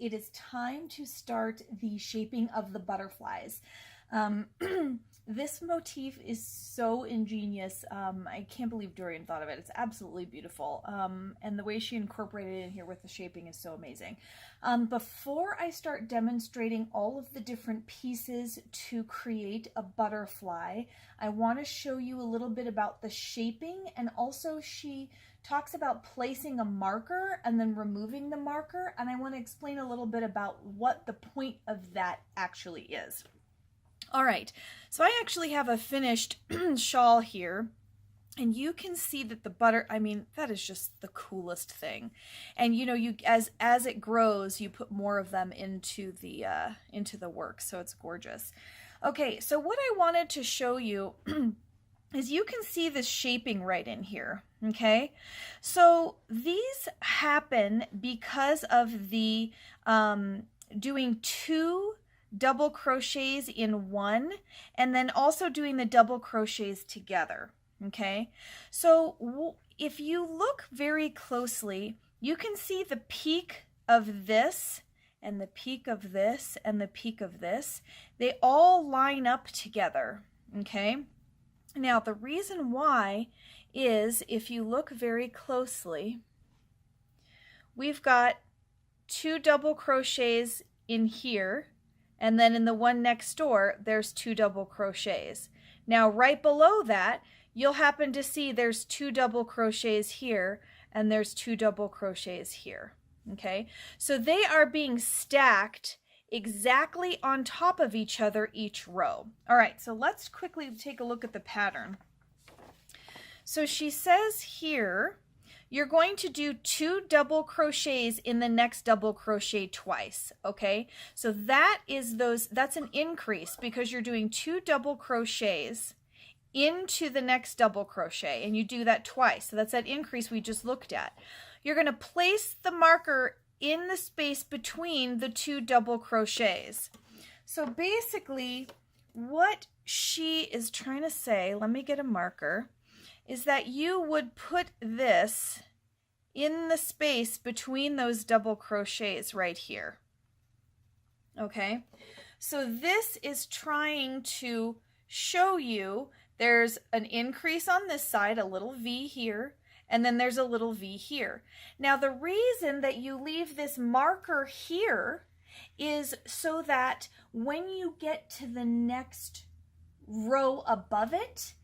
it is time to start the shaping of the butterflies. This motif is so ingenious. I can't believe Dorian thought of it. It's absolutely beautiful. And the way she incorporated it in here with the shaping is so amazing. Before I start demonstrating all of the different pieces to create a butterfly, I want to show you a little bit about the shaping, and also she talks about placing a marker and then removing the marker, and I want to explain a little bit about what the point of that actually is. All right, so I actually have a finished shawl here, and you can see that that is just the coolest thing. And you know, as it grows, you put more of them into the work, so it's gorgeous. Okay, so what I wanted to show you is you can see this shaping right in here, okay? So these happen because of the doing 2 double crochets in one, and then also doing the double crochets together, okay? So if you look very closely, you can see the peak of this and the peak of this and the peak of this. They all line up together, okay? Now the reason why is, if you look very closely, we've got 2 double crochets in here, and then in the one next door, there's 2 double crochets. Now, right below that, you'll happen to see there's 2 double crochets here, and there's 2 double crochets here, okay? So they are being stacked exactly on top of each other each row. All right, so let's quickly take a look at the pattern. So she says here, you're going to do 2 double crochets in the next double crochet twice, okay? So that's an increase because you're doing 2 double crochets into the next double crochet, and you do that twice. So that's that increase we just looked at. You're going to place the marker in the space between the 2 double crochets. So basically what she is trying to say, let me get a marker, is that you would put this in the space between those double crochets right here. Okay, so this is trying to show you there's an increase on this side, a little V here, and then there's a little V here. Now the reason that you leave this marker here is so that when you get to the next row above it,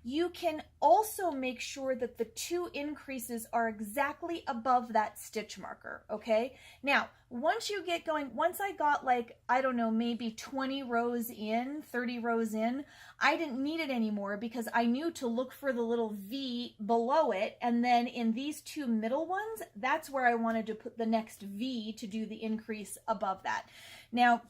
you can also make sure that the 2 increases are exactly above that stitch marker, okay? Now, once you get going, once I got like, I don't know, maybe 20 rows in, 30 rows in, I didn't need it anymore because I knew to look for the little V below it, and then in these 2 middle ones, that's where I wanted to put the next V to do the increase above that. Now,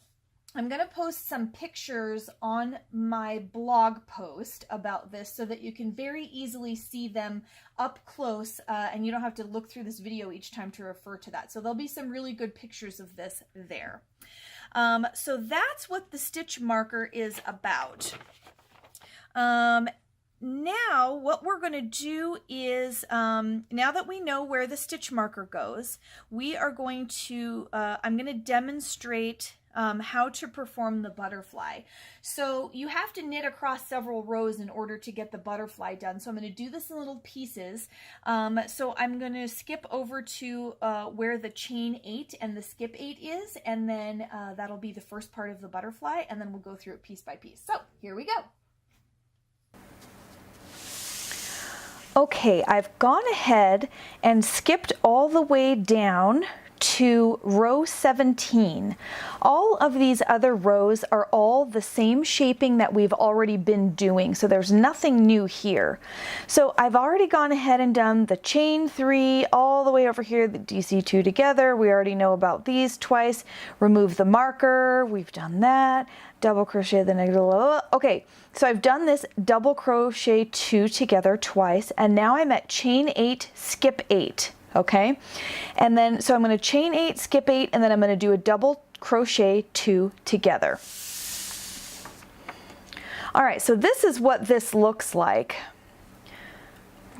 I'm going to post some pictures on my blog post about this so that you can very easily see them up close, and you don't have to look through this video each time to refer to that. So there'll be some really good pictures of this there. So that's what the stitch marker is about. Now what we're going to do is, now that we know where the stitch marker goes, we are going to, I'm going to demonstrate how to perform the butterfly. So you have to knit across several rows in order to get the butterfly done. So I'm going to do this in little pieces. So I'm going to skip over to where the chain 8 and the skip 8 is, and then that'll be the first part of the butterfly, and then we'll go through it piece by piece. So here we go. Okay, I've gone ahead and skipped all the way down to row 17. All of these other rows are all the same shaping that we've already been doing, so there's nothing new here. So I've already gone ahead and done the chain 3 all the way over here, the DC2 together. We already know about these twice. Remove the marker, we've done that. Double crochet the negative, okay, so I've done this double crochet 2 together twice, and now I'm at chain 8, skip 8. Okay, and then so I'm going to chain 8, skip 8, and then I'm going to do a double crochet 2 together. All right, so this is what this looks like.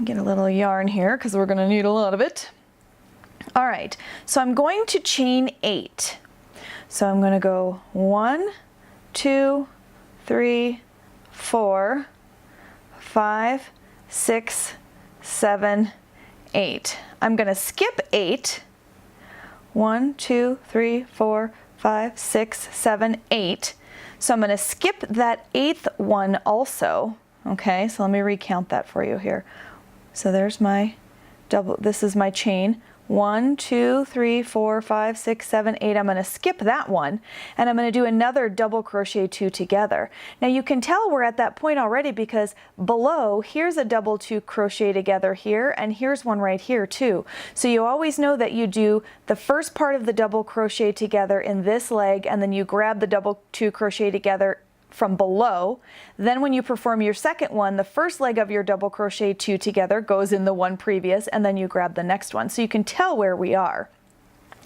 Get a little yarn here because we're going to need a lot of it. All right, so I'm going to chain 8. So I'm going to go 1, 2, 3, 4, 5, 6, 7, 8. I'm going to skip 8. 1, 2, 3, 4, 5, 6, 7, 8. So I'm going to skip that 8th one also. Okay, so let me recount that for you here. So there's my double, this is my chain. 1, 2, 3, 4, 5, 6, 7, 8. I'm going to skip that one, and I'm going to do another double crochet 2 together. Now you can tell we're at that point already because below, here's a double 2 crochet together here, and here's one right here too. So you always know that you do the first part of the double crochet together in this leg, and then you grab the double 2 crochet together from below. Then when you perform your second one, the first leg of your double crochet 2 together goes in the one previous, and then you grab the next one. So you can tell where we are.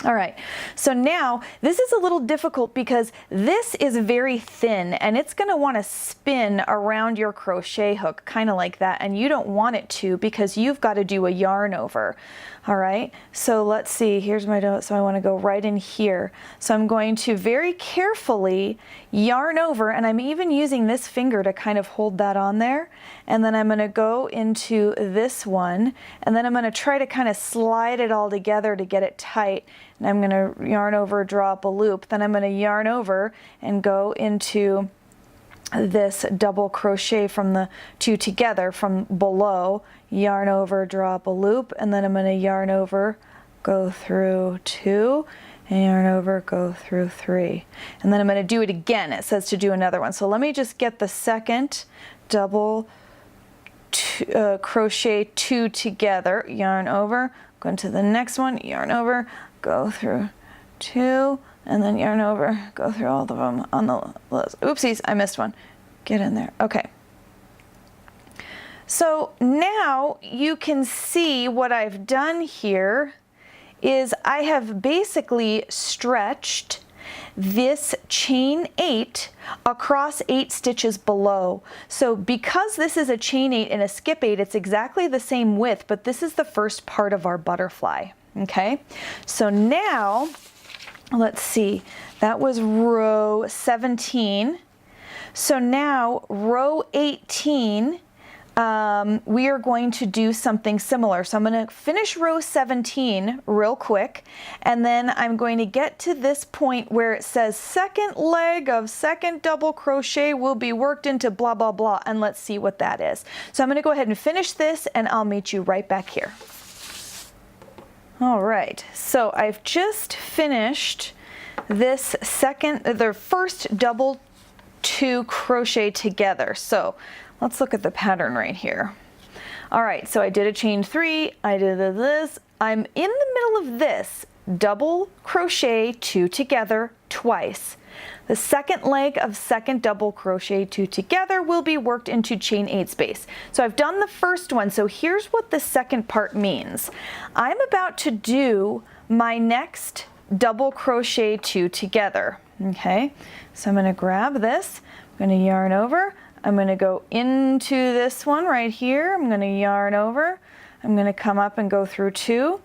All right, so now this is a little difficult because this is very thin and it's going to want to spin around your crochet hook, kind of like that, and you don't want it to because you've got to do a yarn over. All right, so let's see, here's my, so I want to go right in here. So I'm going to very carefully yarn over, and I'm even using this finger to kind of hold that on there. And then I'm going to go into this one, and then I'm going to try to kind of slide it all together to get it tight. And I'm going to yarn over, draw up a loop. Then I'm going to yarn over and go into this double crochet from the 2 together from below, yarn over, draw up a loop, and then I'm going to yarn over, go through 2, and yarn over, go through 3. And then I'm going to do it again. It says to do another one. So let me just get the second double crochet 2 together, yarn over, go into the next one, yarn over, go through 2, and then yarn over, go through all of them on the list. Oopsies, I missed one. Get in there. Okay. So now you can see what I've done here is I have basically stretched this chain 8 across 8 stitches below. So because this is a chain 8 and a skip 8, it's exactly the same width, but this is the first part of our butterfly. Okay, so now let's see, that was row 17. So now row 18, we are going to do something similar. So I'm going to finish row 17 real quick, and then I'm going to get to this point where it says second leg of second double crochet will be worked into blah blah blah, and let's see what that is. So I'm going to go ahead and finish this, and I'll meet you right back here. All right, so I've just finished this the first double 2 crochet together. So let's look at the pattern right here. All right, so I did a chain 3, I did this, I'm in the middle of this double crochet 2 together twice. The second leg of second double crochet 2 together will be worked into chain 8 space. So I've done the first one, so here's what the second part means. I'm about to do my next double crochet 2 together. Okay, so I'm going to grab this, I'm going to yarn over, I'm going to go into this one right here, I'm going to yarn over, I'm going to come up and go through 2.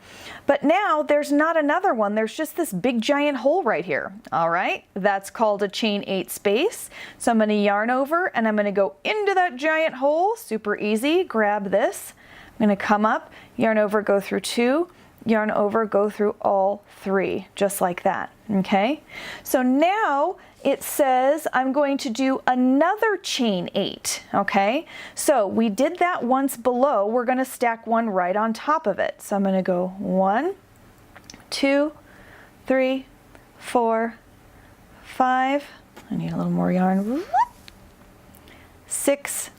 But now there's not another one, there's just this big giant hole right here. All right, that's called a chain 8 space. So I'm going to yarn over and I'm going to go into that giant hole, super easy, grab this, I'm going to come up, yarn over, go through 2, yarn over, go through all 3, just like that. Okay, so now it says I'm going to do another chain 8. Okay, so we did that once below, we're going to stack one right on top of it. So I'm going to go 1, 2, 3, 4, 5, I need a little more yarn, 6,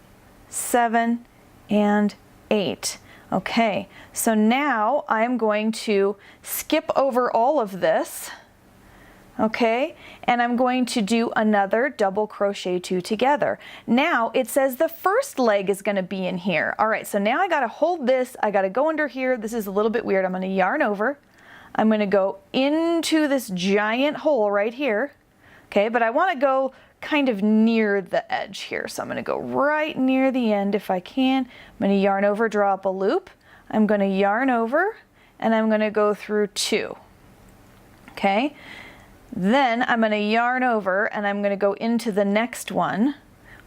7, and 8. Okay, so now I'm going to skip over all of this, okay, and I'm going to do another double crochet 2 together. Now it says the first leg is going to be in here. All right, so now I got to hold this, I got to go under here. This is a little bit weird. I'm going to yarn over, I'm going to go into this giant hole right here, okay, but I want to go kind of near the edge here. So I'm going to go right near the end if I can. I'm going to yarn over, draw up a loop. I'm going to yarn over and I'm going to go through 2. Okay, then I'm going to yarn over and I'm going to go into the next one,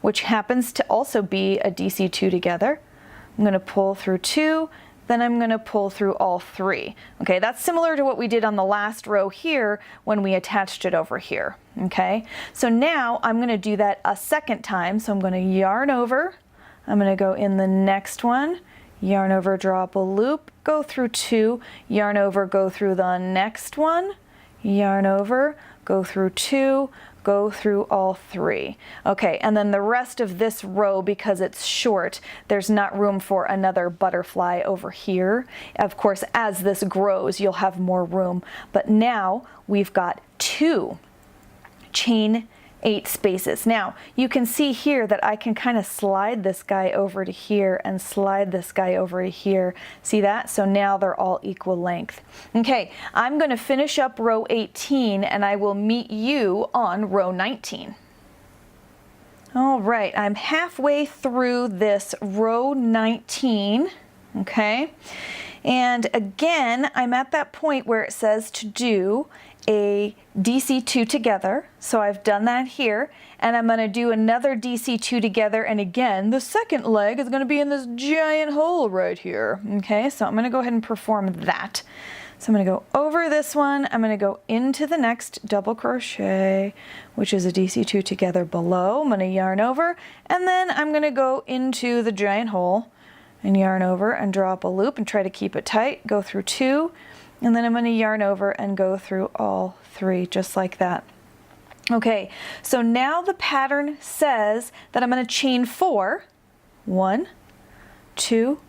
which happens to also be a DC2 together. I'm going to pull through 2, then I'm going to pull through all 3. Okay, that's similar to what we did on the last row here when we attached it over here. Okay, so now I'm going to do that a second time. So I'm going to yarn over, I'm going to go in the next one, yarn over, draw up a loop, go through 2, yarn over, go through the next one, yarn over, go through 2, go through all 3. Okay, and then the rest of this row, because it's short, there's not room for another butterfly over here. Of course, as this grows, you'll have more room, but now we've got 2 chain 8 spaces. Now you can see here that I can kind of slide this guy over to here and slide this guy over to here. See that? So now they're all equal length. Okay, I'm going to finish up row 18 and I will meet you on row 19. All right, I'm halfway through this row 19. Okay, and again I'm at that point where it says to do a DC2 together, so I've done that here, and I'm going to do another DC2 together, and again the second leg is going to be in this giant hole right here. Okay, so I'm going to go ahead and perform that. So I'm going to go over this one, I'm going to go into the next double crochet, which is a DC2 together below. I'm going to yarn over, and then I'm going to go into the giant hole and yarn over and draw up a loop and try to keep it tight, go through 2, and then I'm going to yarn over and go through all 3 just like that. Okay, so now the pattern says that I'm going to chain 4, 1, 2,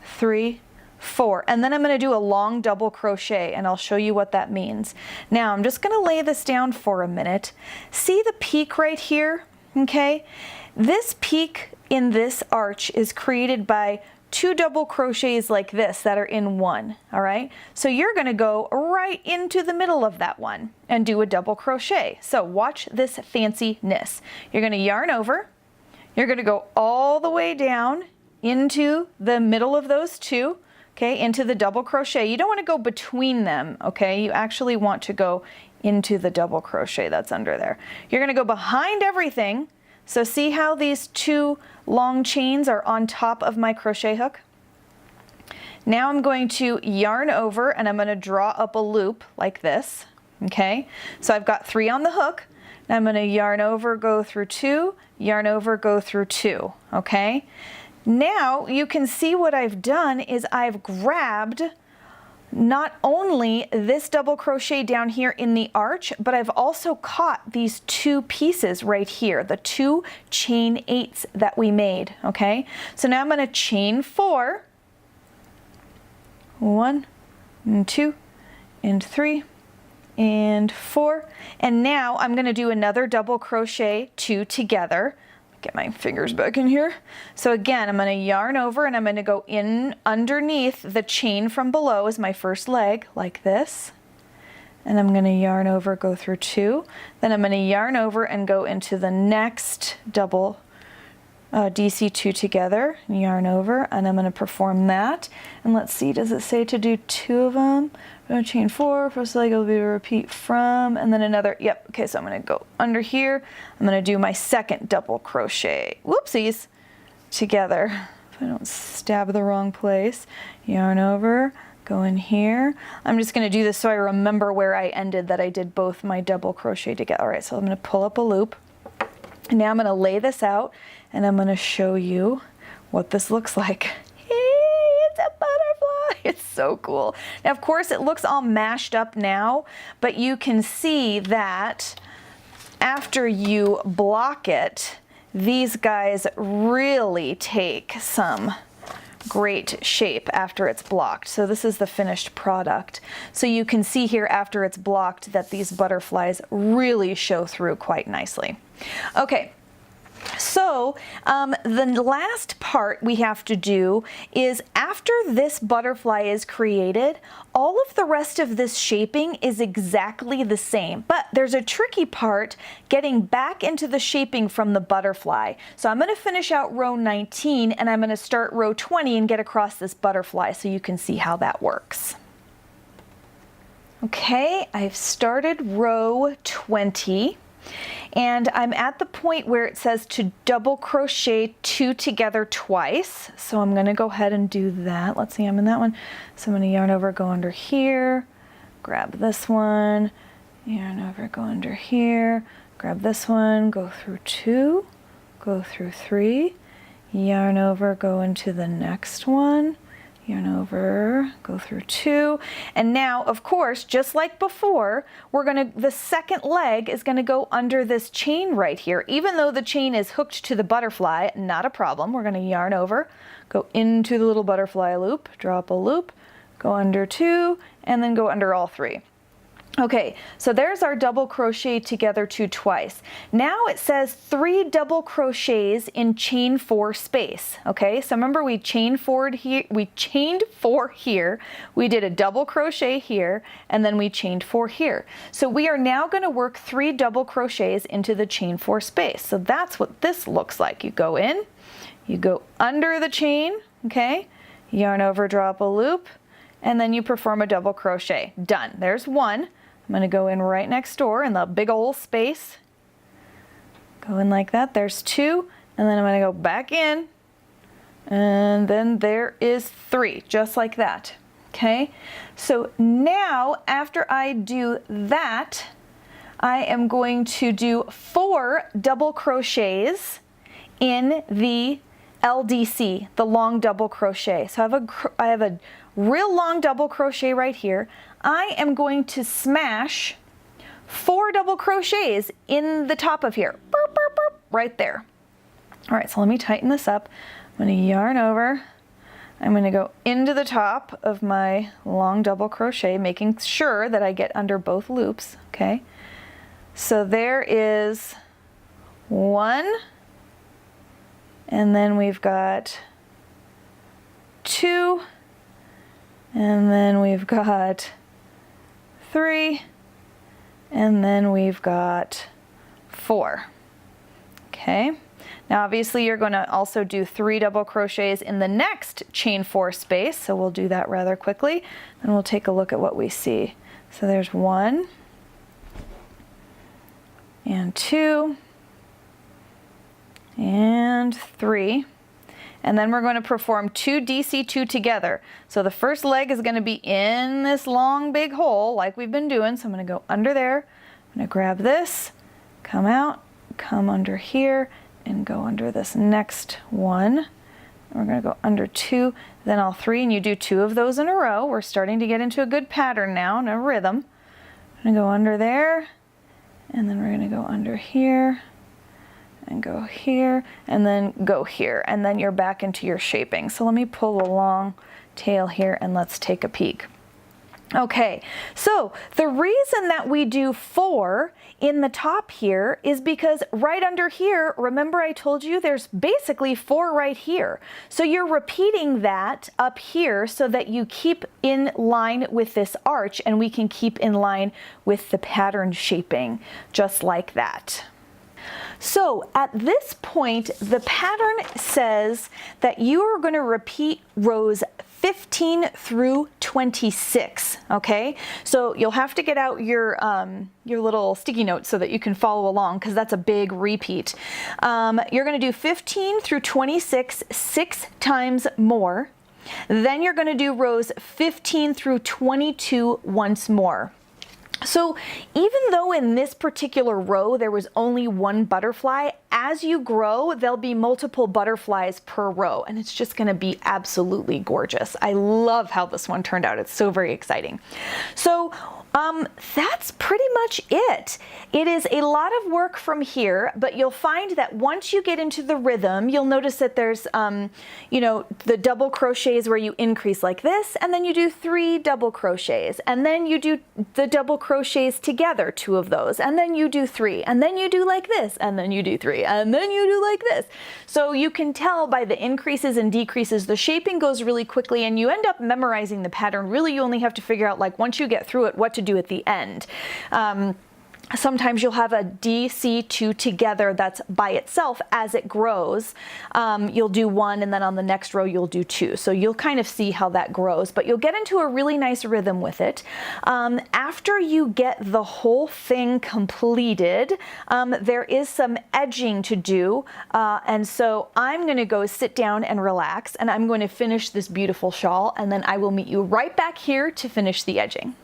3, 4, and then I'm going to do a long double crochet, and I'll show you what that means. Now I'm just going to lay this down for a minute. See the peak right here? Okay, this peak in this arch is created by 2 double crochets like this that are in one. All right, so you're going to go right into the middle of that one and do a double crochet. So watch this fanciness. You're going to yarn over, you're going to go all the way down into the middle of those 2, okay, into the double crochet. You don't want to go between them, okay, you actually want to go into the double crochet that's under there. You're going to go behind everything. So see how these 2 long chains are on top of my crochet hook? Now I'm going to yarn over and I'm going to draw up a loop like this. Okay, so I've got 3 on the hook. Now I'm going to yarn over, go through 2, yarn over, go through 2. Okay, now you can see what I've done is I've grabbed not only this double crochet down here in the arch, but I've also caught these 2 pieces right here, the 2 chain 8s that we made. Okay, so now I'm going to chain 4, 1 and 2 and 3 and 4, and now I'm going to do another double crochet 2 together. Get my fingers back in here. So again, I'm going to yarn over and I'm going to go in underneath the chain from below as my first leg like this, and I'm going to yarn over, go through 2, then I'm going to yarn over and go into the next double DC2 together, yarn over, and I'm going to perform that. And let's see, does it say to do 2 of them? I'm going to chain 4, first leg will be a repeat from, and then another, yep, okay, so I'm going to go under here, I'm going to do my second double crochet, whoopsies, together, if I don't stab the wrong place, yarn over, go in here. I'm just going to do this so I remember where I ended, that I did both my double crochet together. All right, so I'm going to pull up a loop, and now I'm going to lay this out, and I'm going to show you what this looks like. Hey, it's a butterfly. It's so cool. Now, of course, it looks all mashed up now, but you can see that after you block it, these guys really take some great shape after it's blocked. So this is the finished product. So you can see here after it's blocked that these butterflies really show through quite nicely. Okay. So the last part we have to do is after this butterfly is created, all of the rest of this shaping is exactly the same, but there's a tricky part getting back into the shaping from the butterfly. So I'm going to finish out row 19 and I'm going to start row 20 and get across this butterfly so you can see how that works. Okay, I've started row 20 and I'm at the point where it says to double crochet 2 together twice. So I'm going to go ahead and do that. Let's see, I'm in that one. So I'm going to yarn over, go under here, grab this one, yarn over, go under here, grab this one, go through 2, go through 3, yarn over, go into the next one, yarn over, go through 2, and now of course just like before the second leg is going to go under this chain right here. Even though the chain is hooked to the butterfly, not a problem. We're going to yarn over, go into the little butterfly loop, drop a loop, go under 2, and then go under all 3. Okay, so there's our double crochet together 2 twice. Now it says 3 double crochets in chain 4 space. Okay, so remember we chained 4 here, we did a double crochet here, and then we chained 4 here. So we are now going to work 3 double crochets into the chain 4 space. So that's what this looks like. You go in, you go under the chain, okay, yarn over, drop a loop, and then you perform a double crochet. Done. There's 1. I'm going to go in right next door in the big old space. Go in like that. There's 2. And then I'm going to go back in. And then there is 3, just like that. Okay. So now after I do that, I am going to do 4 double crochets in the LDC, the long double crochet. So I have a real long double crochet right here. I am going to smash 4 double crochets in the top of here, burp, burp, burp, right there. All right, so let me tighten this up. I'm going to yarn over. I'm going to go into the top of my long double crochet, making sure that I get under both loops. Okay, so there is 1, and then we've got 2, and then we've got 3, and then we've got 4. Okay, now obviously you're going to also do 3 double crochets in the next chain 4 space, so we'll do that rather quickly and we'll take a look at what we see. So there's 1 and 2 and 3. And then we're going to perform 2 DC2 together. So the first leg is going to be in this long big hole like we've been doing. So I'm going to go under there. I'm going to grab this, come out, come under here, and go under this next one. We're going to go under 2, then all 3, and you do 2 of those in a row. We're starting to get into a good pattern now and a rhythm. I'm going to go under there, and then we're going to go under here, and go here, and then go here, and then you're back into your shaping. So let me pull a long tail here and let's take a peek. Okay, so the reason that we do 4 in the top here is because right under here, remember I told you there's basically 4 right here. So you're repeating that up here so that you keep in line with this arch, and we can keep in line with the pattern shaping just like that. So at this point, the pattern says that you are going to repeat rows 15 through 26, okay? So you'll have to get out your little sticky notes so that you can follow along, because that's a big repeat. You're going to do 15 through 26 6 times more. Then you're going to do rows 15 through 22 once more. So even though in this particular row there was only 1 butterfly, as you grow, there'll be multiple butterflies per row, and it's just going to be absolutely gorgeous. I love how this one turned out. It's so very exciting. So that's pretty much it. It is a lot of work from here, but you'll find that once you get into the rhythm, you'll notice that there's, you know, the double crochets where you increase like this, and then you do 3 double crochets, and then you do the double crochets together, 2 of those, and then you do 3, and then you do like this, and then you do 3, and then you do like this. So you can tell by the increases and decreases, the shaping goes really quickly, and you end up memorizing the pattern. Really, you only have to figure out, like, once you get through it, what to do at the end. Sometimes you'll have a D, C, 2 together that's by itself as it grows. You'll do 1 and then on the next row you'll do 2. So you'll kind of see how that grows, but you'll get into a really nice rhythm with it. After you get the whole thing completed, there is some edging to do. And so I'm going to go sit down and relax, and I'm going to finish this beautiful shawl, and then I will meet you right back here to finish the edging.